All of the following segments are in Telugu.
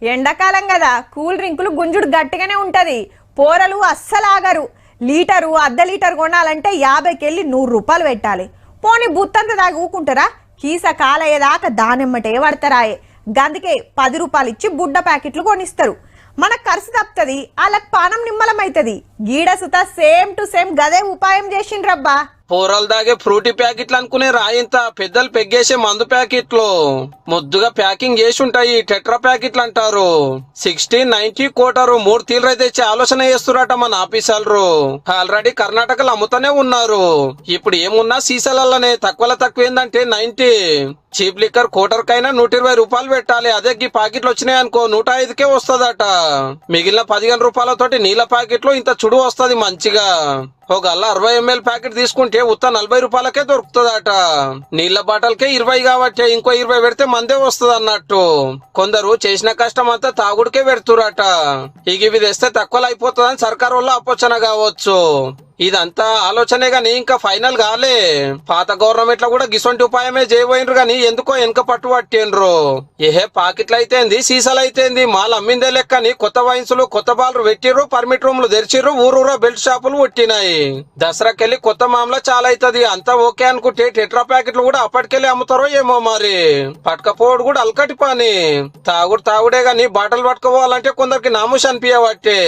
ఎండాకాలం కదా కూల్ డ్రింకులు గుంజుడు గట్టిగానే ఉంటది. పోరలు అస్సలు ఆగరు. లీటరు అర్ధ లీటర్ కొనాలంటే 50కెళ్ళి 100 రూపాయలు పెట్టాలి. పోనీ బుత్తంత దాగి ఊకుంటారా? కీస కాలయ్యేదాకా దానెమ్మటే పడతారాయే. గందుకే 10 రూపాయలు ఇచ్చి బుడ్డ ప్యాకెట్లు కొనిస్తారు. మనకు ఖర్చు తప్పుతుంది, వాళ్ళకి పానం నిమ్మలమైతుంది. గీడసుత సేమ్ టు సేమ్ గదే ఉపాయం చేసిండ్రబ్బా. పోరలు దాగే ఫ్రూటీ ప్యాకెట్లు అనుకునే రాయింత పెద్దలు పెగ్గేసే మందు ప్యాకెట్లు ముద్దుగా ప్యాకింగ్ చేసి ఉంటాయి. టెట్రా ప్యాకెట్లు అంటారు. 60, 90 కోటరు 3 తీర్లు తెచ్చే ఆలోచన చేస్తున్నట మన ఆఫీసర్లు. ఆల్రెడీ కర్ణాటకలో అమ్ముతానే ఉన్నారు. ఇప్పుడు ఏమున్నా సీసాలనే తక్కువలో తక్కువ ఏందంటే 90. చీప్ లిక్కర్ కోటర్కైనా 120 రూపాయలు పెట్టాలి. అదే ఈ ప్యాకెట్లు వచ్చినాయి అనుకో 105కే వస్తదట. మిగిలిన 15 రూపాయలతోటి నీళ్ళ ప్యాకెట్లు ఇంత చుడు వస్తది మంచిగా. ఒక గల్లా 60 ml ప్యాకెట్ తీసుకుంటే ఉత్త 40 రూపాయలకే దొరుకుతుందట. నీళ్ల బాటలకే 20 కాబట్టి ఇంకో 20 పెడితే మందే వస్తుంది అన్నట్టు. కొందరు చేసిన కష్టం అంతా తాగుడికే పెడుతురట. ఇవి తెస్తే తక్కువలో అయిపోతుందని సర్కారు వల్ల ఆలోచన కావచ్చు. ఇదంతా ఆలోచనే గాని ఇంకా ఫైనల్ కాలే. పాత గవర్నమెంట్ లో కూడా గిసొంటి ఉపాయమే చేయబోయినరు గాని ఎందుకో వెనక పట్టు పట్టిండ్రు. ఏహే పాకెట్లు అయితేంది సీసాలు అయితేంది మాల్ అమ్మిందే లెక్కని కొత్త వైన్సులు కొత్త బాల్లు పెట్టిర్రు. పర్మిట్ రూమ్లు తెరిచిర్రు. ఊరూరా బెల్ట్ షాపులు పుట్టినాయి. దసరాకెళ్ళి కొత్త మామలా చాలా అవుతుంది. అంతా ఓకే అనుకుంటే టెట్రా ప్యాకెట్లు కూడా అప్పటికెళ్ళి అమ్ముతారో ఏమో మరి. పట్టుకపోవడు కూడా అలకటి పని. తాగుడే గాని బాటలు పట్టుకోవాలంటే కొందరికి నామూష్ అనిపించబట్టే.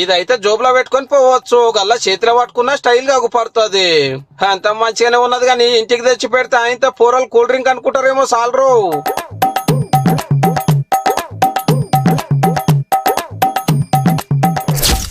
ఇదైతే జోబులో పెట్టుకొని పోవచ్చు. గల్లా చేతిలో పట్టుకున్నా స్టైల్ గా అగుపడుతుంది. అంత మంచిగానే ఉన్నది గాని ఇంటికి తెచ్చి పెడితే ఆయనతో పోరలు కూల్ డ్రింక్ అనుకుంటారేమో సాలరు.